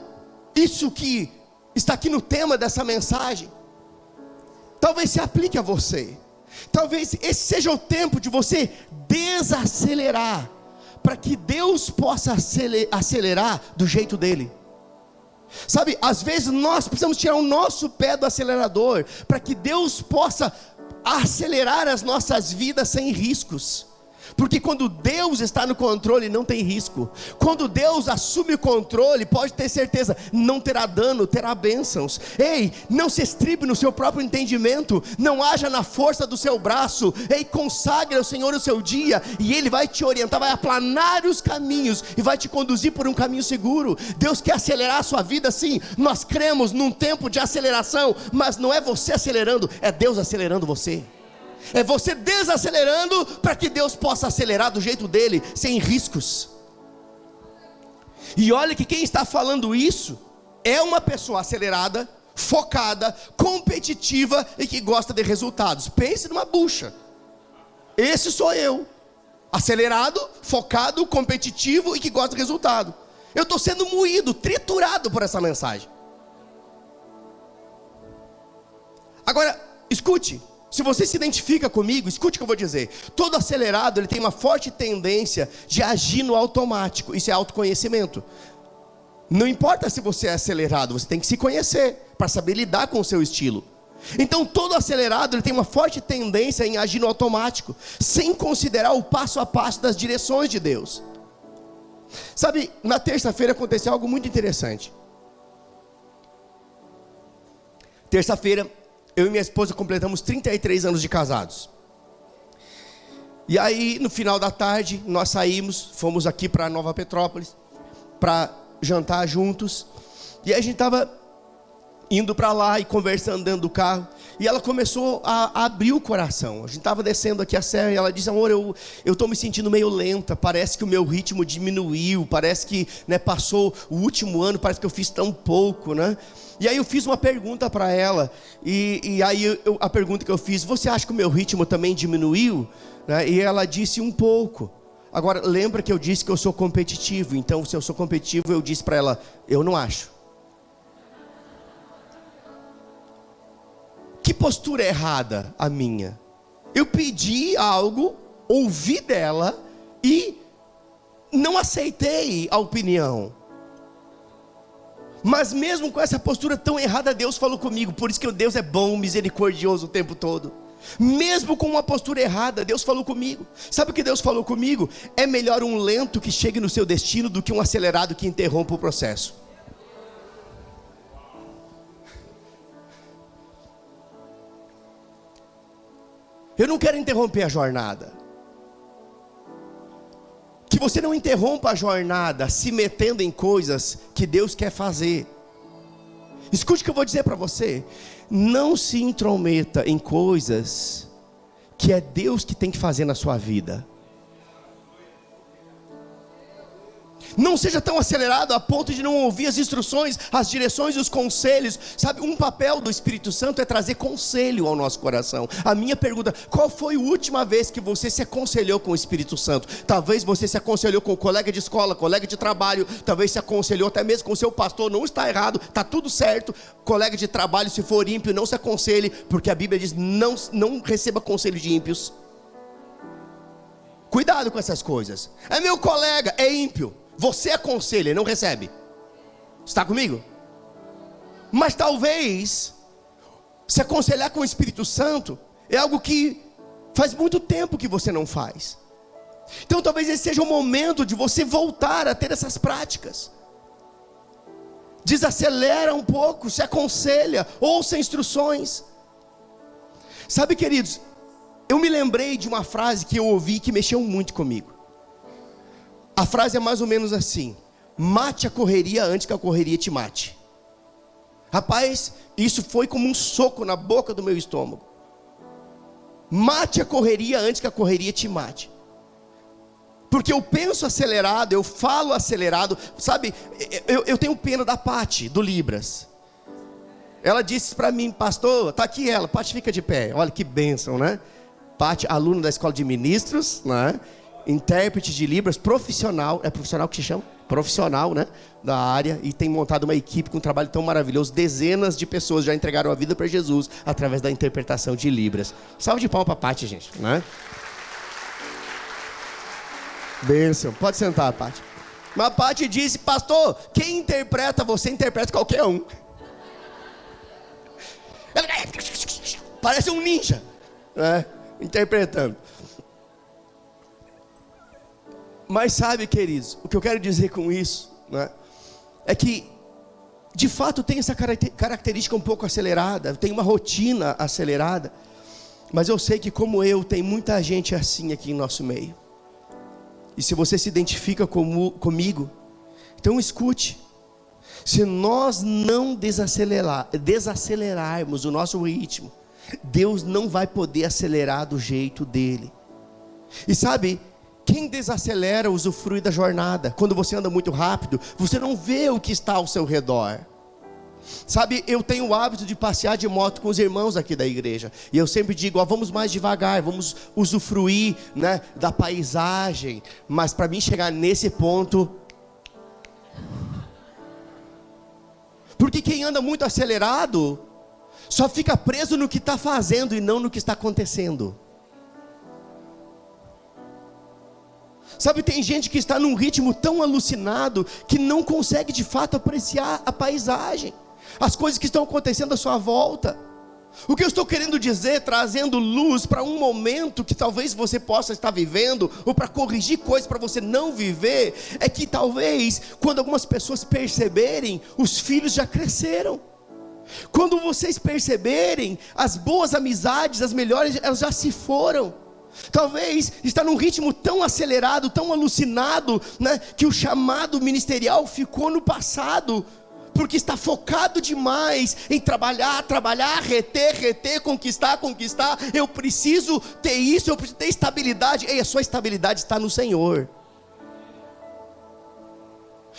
isso que está aqui no tema dessa mensagem, talvez se aplique a você. Talvez esse seja o tempo de você desacelerar, para que Deus possa acelerar do jeito dele. Sabe, às vezes nós precisamos tirar o nosso pé do acelerador, para que Deus possa acelerar as nossas vidas sem riscos. Porque quando Deus está no controle, não tem risco. Quando Deus assume o controle, pode ter certeza, não terá dano, terá bênçãos. Ei, não se estribe no seu próprio entendimento, não haja na força do seu braço. Ei, consagre ao Senhor o seu dia, e Ele vai te orientar, vai aplanar os caminhos, e vai te conduzir por um caminho seguro. Deus quer acelerar a sua vida, sim. Nós cremos num tempo de aceleração, mas não é você acelerando, é Deus acelerando você. É você desacelerando para que Deus possa acelerar do jeito dele, sem riscos. E olha que quem está falando isso é uma pessoa acelerada, focada, competitiva e que gosta de resultados. Pense numa bucha. Esse sou eu, acelerado, focado, competitivo e que gosta de resultado. Eu estou sendo moído, triturado por essa mensagem. Agora, escute. Se você se identifica comigo, escute o que eu vou dizer. Todo acelerado, ele tem uma forte tendência de agir no automático. Isso é autoconhecimento. Não importa se você é acelerado, você tem que se conhecer para saber lidar com o seu estilo. Então todo acelerado, ele tem uma forte tendência em agir no automático, sem considerar o passo a passo das direções de Deus. Sabe, na terça-feira aconteceu algo muito interessante. Terça-feira, eu e minha esposa completamos 33 anos de casados. E aí, no final da tarde, nós saímos, fomos aqui para Nova Petrópolis, para jantar juntos. E aí a gente estava indo para lá e conversando dentro do carro. E ela começou a abrir o coração. A gente estava descendo aqui a serra e ela disse: amor, eu estou me sentindo meio lenta. Parece que o meu ritmo diminuiu. Parece que, né, passou o último ano, parece que eu fiz tão pouco, né? E aí eu fiz uma pergunta para ela, e aí a pergunta que eu fiz: você acha que o meu ritmo também diminuiu? Né? E ela disse: um pouco. Agora, lembra que eu disse que eu sou competitivo, então se eu sou competitivo, eu disse para ela: eu não acho. Que postura errada a minha? Eu pedi algo, ouvi dela, e não aceitei a opinião. Mas mesmo com essa postura tão errada, Deus falou comigo. Por isso que Deus é bom, misericordioso o tempo todo. Mesmo com uma postura errada, Deus falou comigo. Sabe o que Deus falou comigo? É melhor um lento que chegue no seu destino do que um acelerado que interrompa o processo. Eu não quero interromper a jornada. Que você não interrompa a jornada se metendo em coisas que Deus quer fazer. Escute o que eu vou dizer para você. Não se intrometa em coisas que é Deus que tem que fazer na sua vida. Não seja tão acelerado a ponto de não ouvir as instruções, as direções e os conselhos. Sabe, um papel do Espírito Santo é trazer conselho ao nosso coração. A minha pergunta: qual foi a última vez que você se aconselhou com o Espírito Santo? Talvez você se aconselhou com um colega de escola, colega de trabalho. Talvez se aconselhou até mesmo com o seu pastor. Não está errado, está tudo certo. Colega de trabalho, se for ímpio, não se aconselhe, porque a Bíblia diz: não receba conselho de ímpios. Cuidado com essas coisas. É meu colega, é ímpio. Você aconselha e não recebe. Está comigo? Mas talvez se aconselhar com o Espírito Santo é algo que faz muito tempo que você não faz. Então talvez esse seja o momento de você voltar a ter essas práticas. Desacelera um pouco, se aconselha, ouça instruções. Sabe, queridos, eu me lembrei de uma frase que eu ouvi que mexeu muito comigo. A frase é mais ou menos assim: mate a correria antes que a correria te mate. Rapaz, isso foi como um soco na boca do meu estômago. Mate a correria antes que a correria te mate. Porque eu penso acelerado, eu falo acelerado. Sabe, eu tenho pena da Pati, do Libras. Ela disse para mim: pastor, está aqui ela, Pati, fica de pé. Olha que bênção, né? Pati, aluna da escola de ministros, né? Intérprete de Libras, profissional. É profissional que se chama? Profissional, né? Da área. E tem montado uma equipe com um trabalho tão maravilhoso. Dezenas de pessoas já entregaram a vida para Jesus através da interpretação de Libras. Salve de palmas para a Pati, gente, né? Bênção. Pode sentar, Pati. Mas a Pati disse: pastor, quem interpreta você, interpreta qualquer um. Ela parece um ninja, né? Interpretando. Mas sabe, queridos, o que eu quero dizer com isso, né, é que de fato tem essa característica um pouco acelerada. Tem uma rotina acelerada. Mas eu sei que, como eu, tem muita gente assim aqui em nosso meio. E se você se identifica comigo, então escute. Se nós não desacelerarmos o nosso ritmo, Deus não vai poder acelerar do jeito dele. E sabe, quem desacelera usufrui da jornada. Quando você anda muito rápido, você não vê o que está ao seu redor. Sabe, eu tenho o hábito de passear de moto com os irmãos aqui da igreja. E eu sempre digo: vamos mais devagar, vamos usufruir, né, da paisagem. Mas para mim chegar nesse ponto... Porque quem anda muito acelerado só fica preso no que está fazendo e não no que está acontecendo. Sabe, tem gente que está num ritmo tão alucinado que não consegue de fato apreciar a paisagem, as coisas que estão acontecendo à sua volta. O que eu estou querendo dizer, trazendo luz para um momento que talvez você possa estar vivendo, ou para corrigir coisas para você não viver, é que talvez, quando algumas pessoas perceberem, os filhos já cresceram. Quando vocês perceberem, as boas amizades, as melhores, elas já se foram. Talvez está num ritmo tão acelerado, tão alucinado, né, que o chamado ministerial ficou no passado, porque está focado demais em trabalhar, reter, conquistar. Eu preciso ter isso, eu preciso ter estabilidade. Ei, a sua estabilidade está no Senhor.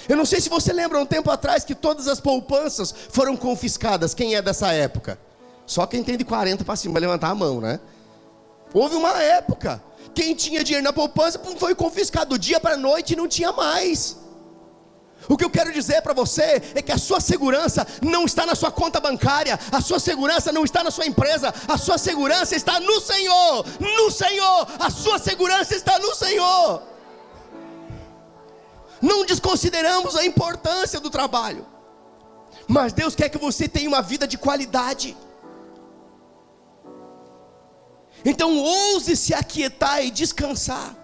Eu não sei se você lembra, um tempo atrás, que todas as poupanças foram confiscadas. Quem é dessa época? Só quem tem de 40 para cima vai levantar a mão, né? Houve uma época, quem tinha dinheiro na poupança foi confiscado do dia para a noite e não tinha mais. O que eu quero dizer para você é que a sua segurança não está na sua conta bancária, a sua segurança não está na sua empresa, a sua segurança está no Senhor, a sua segurança está no Senhor. Não desconsideramos a importância do trabalho, mas Deus quer que você tenha uma vida de qualidade. Então ouse se aquietar e descansar,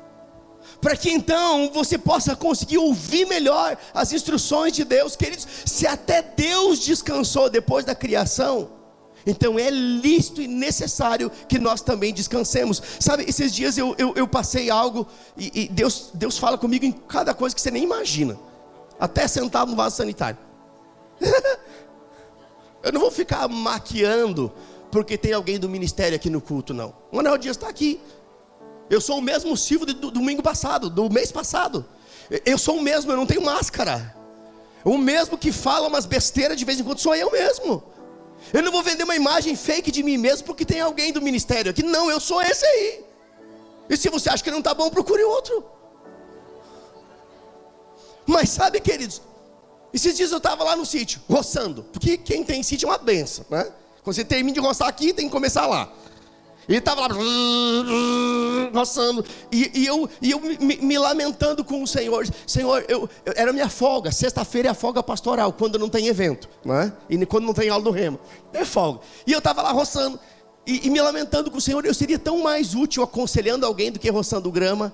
para que então você possa conseguir ouvir melhor as instruções de Deus. Queridos, se até Deus descansou depois da criação, Então é lícito e necessário que nós também descansemos. Sabe, esses dias eu passei algo, e Deus fala comigo em cada coisa que você nem imagina. Até sentado no vaso sanitário. Eu não vou ficar maquiando porque tem alguém do ministério aqui no culto, não. O Manuel Dias está aqui. Eu sou o mesmo Silvio do domingo passado, do mês passado. Eu sou o mesmo, eu não tenho máscara. O mesmo que fala umas besteiras de vez em quando sou eu mesmo. Eu não vou vender uma imagem fake de mim mesmo porque tem alguém do ministério aqui. Não, eu sou esse aí. E se você acha que não está bom, procure outro. Mas sabe, queridos, esses dias eu estava lá no sítio, roçando. Porque quem tem sítio é uma benção, né? Quando você termina de roçar aqui, tem que começar lá. Ele estava lá, roçando. E eu me lamentando com o Senhor. Senhor, era minha folga. Sexta-feira é a folga pastoral, quando não tem evento, né? E quando não tem aula do remo. É folga. E eu estava lá roçando. E me lamentando com o Senhor. Eu seria tão mais útil aconselhando alguém do que roçando grama.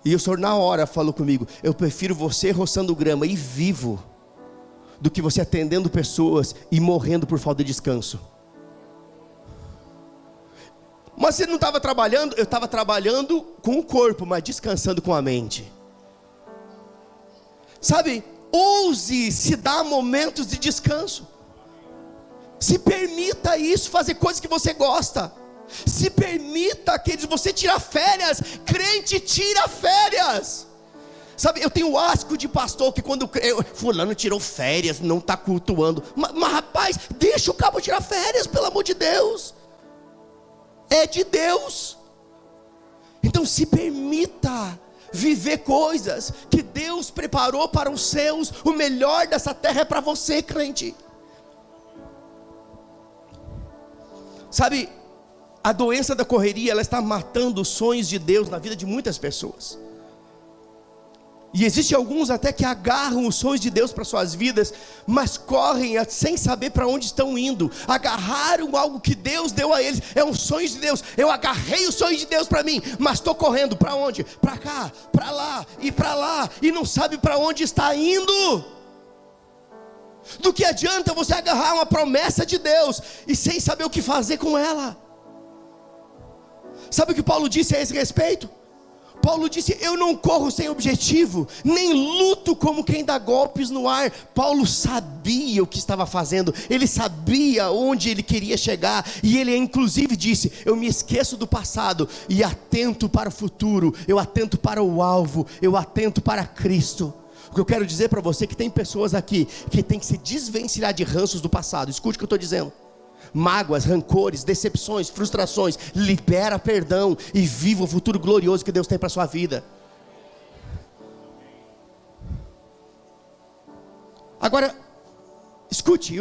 E o Senhor na hora falou comigo: eu prefiro você roçando grama e vivo, do que você atendendo pessoas e morrendo por falta de descanso. Mas você não estava trabalhando? Eu estava trabalhando com o corpo, mas descansando com a mente. Sabe, ouse se dar momentos de descanso. Se permita isso, fazer coisas que você gosta. Se permita, queridos, você tirar férias. Crente tira férias. Sabe, eu tenho asco de pastor que quando fulano tirou férias, não está cultuando. Mas rapaz, deixa o cabo tirar férias, pelo amor de Deus. É de Deus. Então se permita viver coisas que Deus preparou para os seus. O melhor dessa terra é para você, crente. Sabe, a doença da correria, ela está matando os sonhos de Deus na vida de muitas pessoas. E existem alguns até que agarram os sonhos de Deus para suas vidas, mas correm sem saber para onde estão indo. Agarraram algo que Deus deu a eles, é um sonho de Deus. Eu agarrei o sonho de Deus para mim, mas estou correndo para onde? Para cá, para lá, e não sabe para onde está indo. Do que adianta você agarrar uma promessa de Deus e sem saber o que fazer com ela? Sabe o que Paulo disse a esse respeito? Paulo disse: eu não corro sem objetivo, nem luto como quem dá golpes no ar. Paulo sabia o que estava fazendo, ele sabia onde ele queria chegar. E ele inclusive disse: eu me esqueço do passado e atento para o futuro. Eu atento para o alvo, eu atento para Cristo. O que eu quero dizer para você é que tem pessoas aqui que tem que se desvencilhar de ranços do passado. Escute o que eu estou dizendo. Mágoas, rancores, decepções, frustrações. Libera perdão e viva o futuro glorioso que Deus tem para a sua vida. Agora, escute,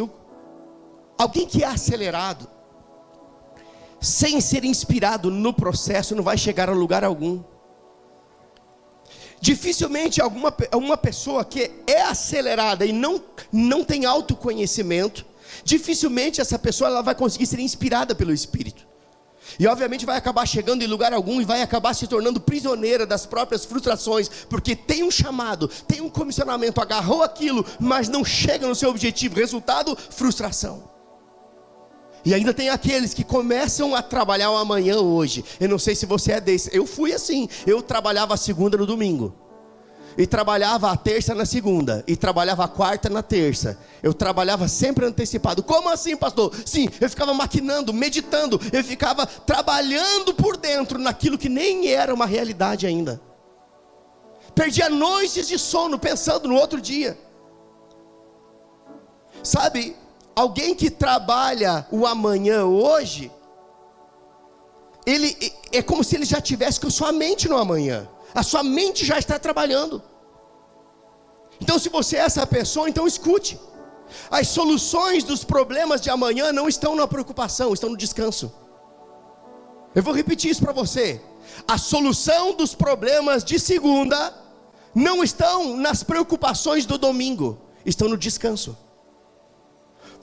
alguém que é acelerado, sem ser inspirado no processo, não vai chegar a lugar algum. Dificilmente uma pessoa que é acelerada e não tem autoconhecimento, dificilmente essa pessoa ela vai conseguir ser inspirada pelo Espírito. E obviamente vai acabar chegando em lugar algum e vai acabar se tornando prisioneira das próprias frustrações, porque tem um chamado, tem um comissionamento, agarrou aquilo, mas não chega no seu objetivo. Resultado, frustração. E ainda tem aqueles que começam a trabalhar o amanhã hoje. Eu não sei se você é desse. Eu fui assim, eu trabalhava a segunda no domingo, e trabalhava a terça na segunda, e trabalhava a quarta na terça. Eu trabalhava sempre antecipado. Como assim, pastor? Sim, eu ficava maquinando, meditando, eu ficava trabalhando por dentro naquilo que nem era uma realidade ainda. Perdia noites de sono pensando no outro dia. Sabe, alguém que trabalha o amanhã hoje, ele é como se ele já tivesse com sua mente no amanhã. A sua mente já está trabalhando. Então se você é essa pessoa, então escute. As soluções dos problemas de amanhã não estão na preocupação, estão no descanso. Eu vou repetir isso para você. A solução dos problemas de segunda não estão nas preocupações do domingo, estão no descanso.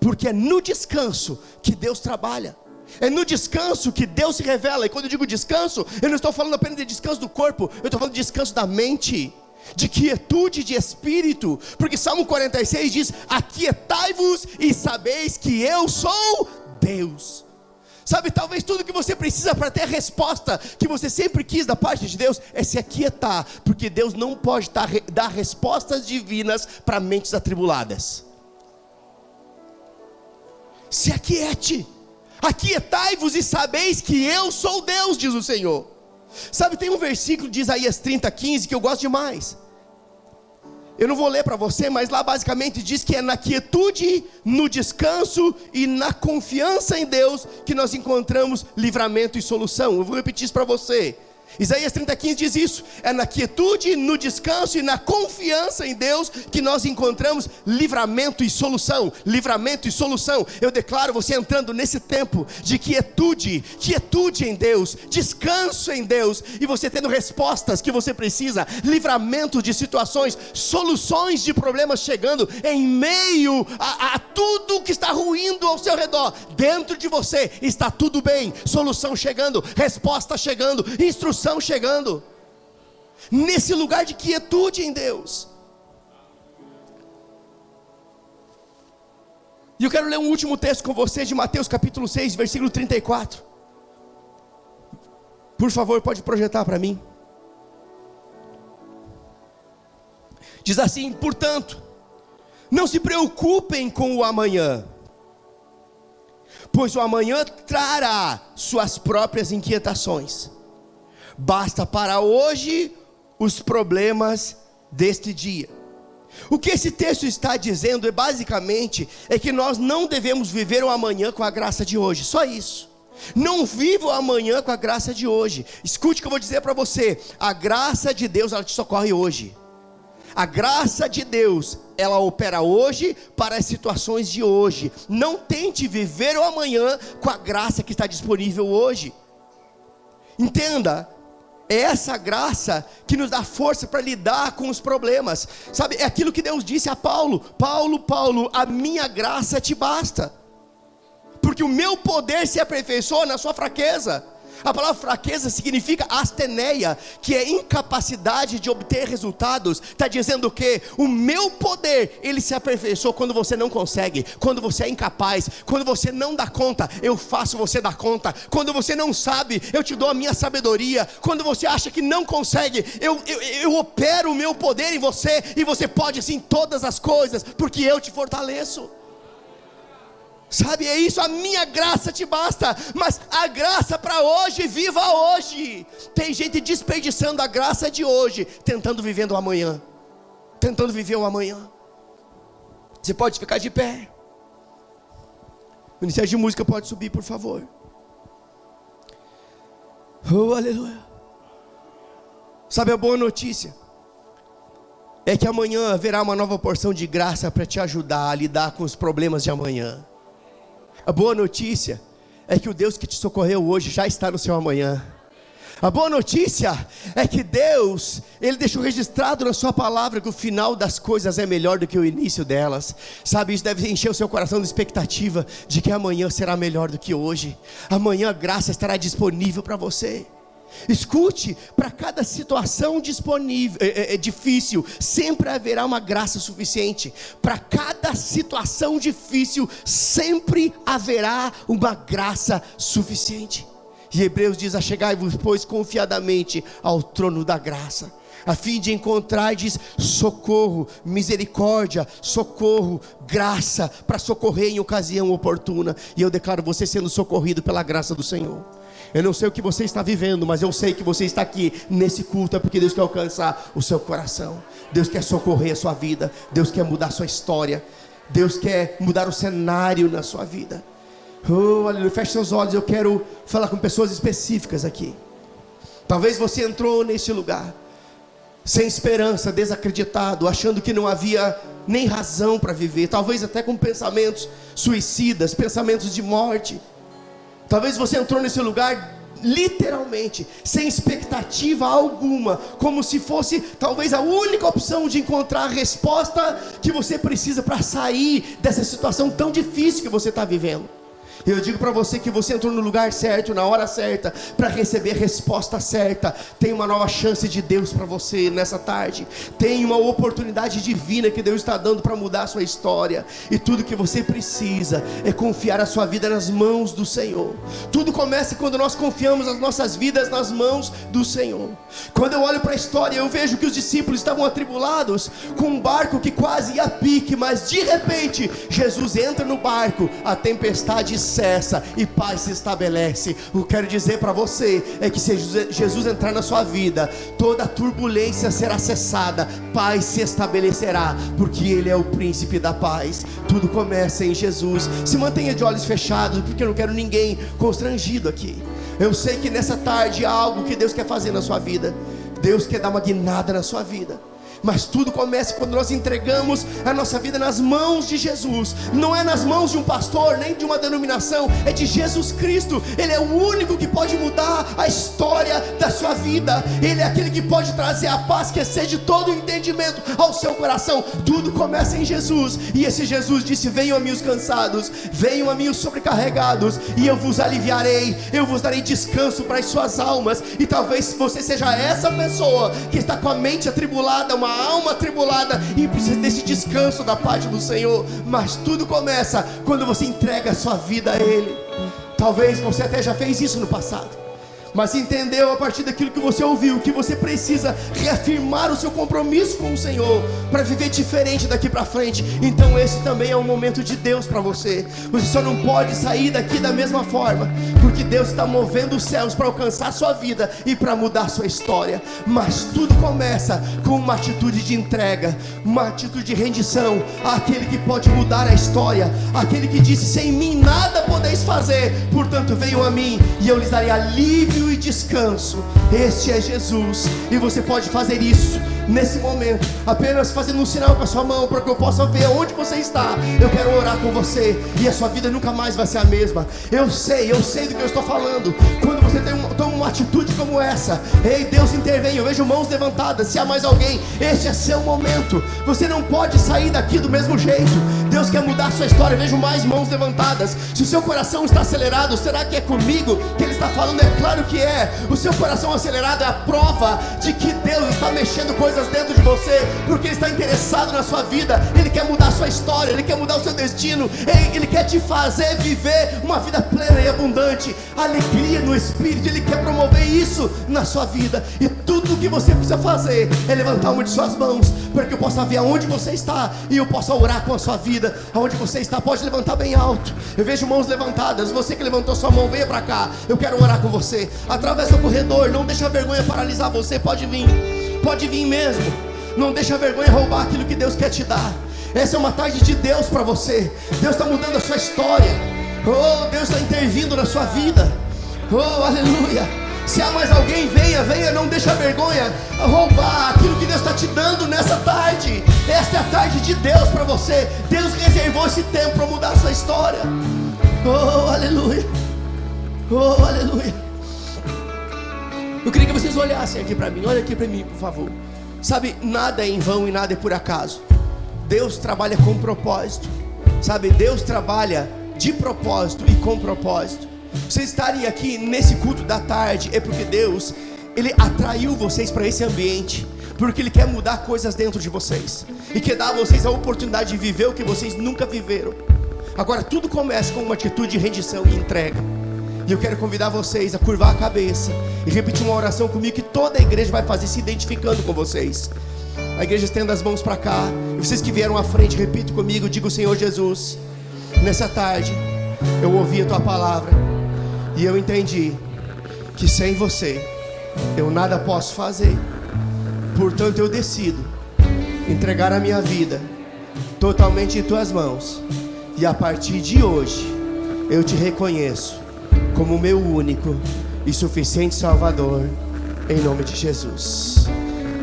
Porque é no descanso que Deus trabalha. É no descanso que Deus se revela. E quando eu digo descanso, eu não estou falando apenas de descanso do corpo, eu estou falando de descanso da mente, de quietude de espírito. Porque Salmo 46 diz: aquietai-vos e sabeis que eu sou Deus. Sabe, talvez tudo que você precisa para ter a resposta que você sempre quis da parte de Deus é se aquietar, porque Deus não pode dar respostas divinas para mentes atribuladas. Se aquiete, aquietai-vos e sabeis que eu sou Deus, diz o Senhor. Sabe, tem um versículo de Isaías 30:15 que eu gosto demais. Eu não vou ler para você, mas lá basicamente diz que é na quietude, no descanso e na confiança em Deus que nós encontramos livramento e solução. Eu vou repetir isso para você. Isaías 30:15 diz isso: é na quietude, no descanso e na confiança em Deus que nós encontramos livramento e solução. Livramento e solução. Eu declaro você entrando nesse tempo de quietude em Deus, descanso em Deus, e você tendo respostas que você precisa, livramento de situações, soluções de problemas chegando em meio a tudo que está ruindo ao seu redor. Dentro de você está tudo bem, solução chegando, resposta chegando, instrução chegando, nesse lugar de quietude em Deus. E eu quero ler um último texto com você de Mateus capítulo 6, versículo 34. Por favor, pode projetar para mim. Diz assim: portanto, não se preocupem com o amanhã, pois o amanhã trará suas próprias inquietações. Basta para hoje os problemas deste dia. O que esse texto está dizendo basicamente é que nós não devemos viver o amanhã com a graça de hoje, só isso. Não viva o amanhã com a graça de hoje. Escute o que eu vou dizer para você: a graça de Deus, ela te socorre hoje. A graça de Deus, ela opera hoje para as situações de hoje. Não tente viver o amanhã com a graça que está disponível hoje. Entenda, é essa graça que nos dá força para lidar com os problemas. Sabe, é aquilo que Deus disse a Paulo: Paulo, a minha graça te basta, porque o meu poder se aperfeiçoa na sua fraqueza. A palavra fraqueza significa asteneia, que é incapacidade de obter resultados. Está dizendo que o meu poder, ele se aperfeiçoa quando você não consegue, quando você é incapaz, quando você não dá conta, eu faço você dar conta. Quando você não sabe, eu te dou a minha sabedoria. Quando você acha que não consegue, eu opero o meu poder em você, e você pode sim todas as coisas, porque eu te fortaleço. Sabe, é isso, a minha graça te basta. Mas a graça para hoje, viva hoje. Tem gente desperdiçando a graça de hoje, tentando viver o amanhã. Tentando viver o amanhã. Você pode ficar de pé. O Ministério de Música pode subir, por favor. Oh, aleluia. Sabe, a boa notícia é que amanhã haverá uma nova porção de graça para te ajudar a lidar com os problemas de amanhã. A boa notícia é que o Deus que te socorreu hoje já está no seu amanhã. A boa notícia é que Deus, Ele deixou registrado na sua palavra que o final das coisas é melhor do que o início delas. Sabe, isso deve encher o seu coração de expectativa de que amanhã será melhor do que hoje. Amanhã a graça estará disponível para você. Escute, para cada situação difícil, sempre haverá uma graça suficiente. Para cada situação difícil, sempre haverá uma graça suficiente. E Hebreus diz: achegai-vos, pois, confiadamente ao trono da graça, a fim de encontrardes socorro, misericórdia, socorro, graça, para socorrer em ocasião oportuna. E eu declaro você sendo socorrido pela graça do Senhor. Eu não sei o que você está vivendo, mas eu sei que você está aqui nesse culto é porque Deus quer alcançar o seu coração. Deus quer socorrer a sua vida. Deus quer mudar a sua história. Deus quer mudar o cenário na sua vida. Oh, aleluia. Feche seus olhos, eu quero falar com pessoas específicas aqui. Talvez você entrou nesse lugar sem esperança, desacreditado, achando que não havia nem razão para viver. Talvez até com pensamentos suicidas, pensamentos de morte. Talvez você entrou nesse lugar literalmente sem expectativa alguma, como se fosse talvez a única opção de encontrar a resposta que você precisa para sair dessa situação tão difícil que você está vivendo. Eu digo para você que você entrou no lugar certo, na hora certa, para receber a resposta certa. Tem uma nova chance de Deus para você nessa tarde. Tem uma oportunidade divina que Deus está dando para mudar a sua história. E tudo que você precisa é confiar a sua vida nas mãos do Senhor. Tudo começa quando nós confiamos as nossas vidas nas mãos do Senhor. Quando eu olho para a história, eu vejo que os discípulos estavam atribulados com um barco que quase ia a pique, mas de repente Jesus entra no barco, a tempestade cessa e paz se estabelece. O que eu quero dizer para você é que se Jesus entrar na sua vida, toda turbulência será cessada, paz se estabelecerá, porque Ele é o príncipe da paz. Tudo começa em Jesus. Se mantenha de olhos fechados, porque eu não quero ninguém constrangido aqui. Eu sei que nessa tarde há algo que Deus quer fazer na sua vida. Deus quer dar uma guinada na sua vida. Mas tudo começa quando nós entregamos a nossa vida nas mãos de Jesus. Não é nas mãos de um pastor, nem de uma denominação, é de Jesus Cristo. Ele é o único que pode mudar a história da sua vida. Ele é aquele que pode trazer a paz que excede todo o entendimento ao seu coração. Tudo começa em Jesus. E esse Jesus disse: venham a mim os cansados, venham a mim os sobrecarregados, e eu vos aliviarei, eu vos darei descanso para as suas almas. E talvez você seja essa pessoa que está com a mente atribulada, uma alma atribulada, e precisa desse descanso da parte do Senhor. Mas tudo começa quando você entrega a sua vida a Ele. Talvez você até já fez isso no passado, mas entendeu a partir daquilo que você ouviu que você precisa reafirmar o seu compromisso com o Senhor para viver diferente daqui para frente. Então esse também é um momento de Deus para você. Você só não pode sair daqui da mesma forma, porque Deus está movendo os céus para alcançar a sua vida e para mudar a sua história. Mas tudo começa com uma atitude de entrega, uma atitude de rendição àquele que pode mudar a história, aquele que disse: sem mim nada podeis fazer, portanto venham a mim e eu lhes darei alívio e descanso. Este é Jesus, e você pode fazer isso nesse momento, apenas fazendo um sinal com a sua mão, para que eu possa ver onde você está. Eu quero orar com você, e a sua vida nunca mais vai ser a mesma. Eu sei do que eu estou falando. Quando você toma uma atitude como essa, ei, Deus intervém. Eu vejo mãos levantadas. Se há mais alguém, este é seu momento. Você não pode sair daqui do mesmo jeito. Deus quer mudar a sua história. Eu vejo mais mãos levantadas. Se o seu coração está acelerado, será que é comigo que Ele está falando? É claro que é. O seu coração acelerado é a prova de que Deus está mexendo coisas dentro de você, porque Ele está interessado na sua vida. Ele quer mudar a sua história, Ele quer mudar o seu destino. Ele quer te fazer viver uma vida plena e abundante, alegria no Espírito. Ele quer promover isso na sua vida. E tudo o que você precisa fazer é levantar uma de suas mãos, para que eu possa ver aonde você está e eu possa orar com a sua vida. Aonde você está, pode levantar bem alto. Eu vejo mãos levantadas. Você que levantou sua mão, venha para cá. Eu quero orar com você. Atravessa o corredor, não deixa a vergonha paralisar você. Pode vir mesmo. Não deixa a vergonha roubar aquilo que Deus quer te dar. Essa é uma tarde de Deus para você. Deus está mudando a sua história. Oh, Deus está intervindo na sua vida. Oh, aleluia. Se há mais alguém, venha. Não deixa a vergonha roubar aquilo que Deus está te dando nessa tarde. Esta é a tarde de Deus para você. Deus reservou esse tempo para mudar a sua história. Oh, aleluia. Oh, aleluia. Eu queria que vocês olhassem aqui para mim. Olha aqui para mim, por favor. Sabe, nada é em vão e nada é por acaso. Deus trabalha com propósito. Sabe, Deus trabalha de propósito e com propósito. Vocês estarem aqui nesse culto da tarde é porque Deus, Ele atraiu vocês para esse ambiente, porque Ele quer mudar coisas dentro de vocês e quer dar a vocês a oportunidade de viver o que vocês nunca viveram. Agora tudo começa com uma atitude de rendição e entrega. E eu quero convidar vocês a curvar a cabeça e repetir uma oração comigo que toda a igreja vai fazer, se identificando com vocês. A igreja estenda as mãos para cá. E vocês que vieram à frente, repita comigo. Diga: o Senhor Jesus, nessa tarde eu ouvi a Tua palavra e eu entendi que sem você eu nada posso fazer. Portanto eu decido entregar a minha vida totalmente em Tuas mãos. E a partir de hoje eu Te reconheço como meu único e suficiente Salvador, em nome de Jesus.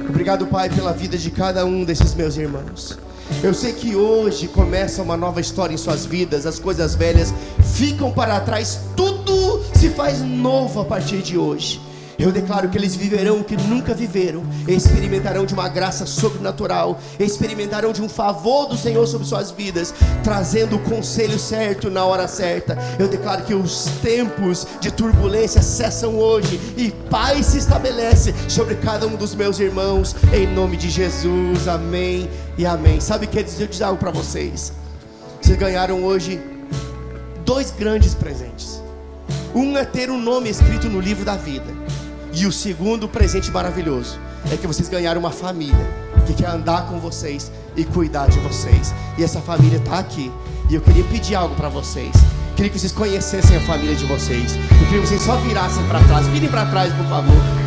Obrigado, Pai, pela vida de cada um desses meus irmãos. Eu sei que hoje começa uma nova história em suas vidas. As coisas velhas ficam para trás. Tudo se faz novo a partir de hoje. Eu declaro que eles viverão o que nunca viveram, experimentarão de uma graça sobrenatural, experimentarão de um favor do Senhor sobre suas vidas, trazendo o conselho certo na hora certa. Eu declaro que os tempos de turbulência cessam hoje e paz se estabelece sobre cada um dos meus irmãos, em nome de Jesus, amém e amém. Sabe, queridos, eu dizer algo para vocês. Vocês ganharam hoje 2 grandes presentes. Um é ter um nome escrito no livro da vida, e o segundo presente maravilhoso é que vocês ganharam uma família que quer andar com vocês e cuidar de vocês. E essa família está aqui. E eu queria pedir algo para vocês. Queria que vocês conhecessem a família de vocês. Eu queria que vocês só virassem para trás. Virem para trás, por favor.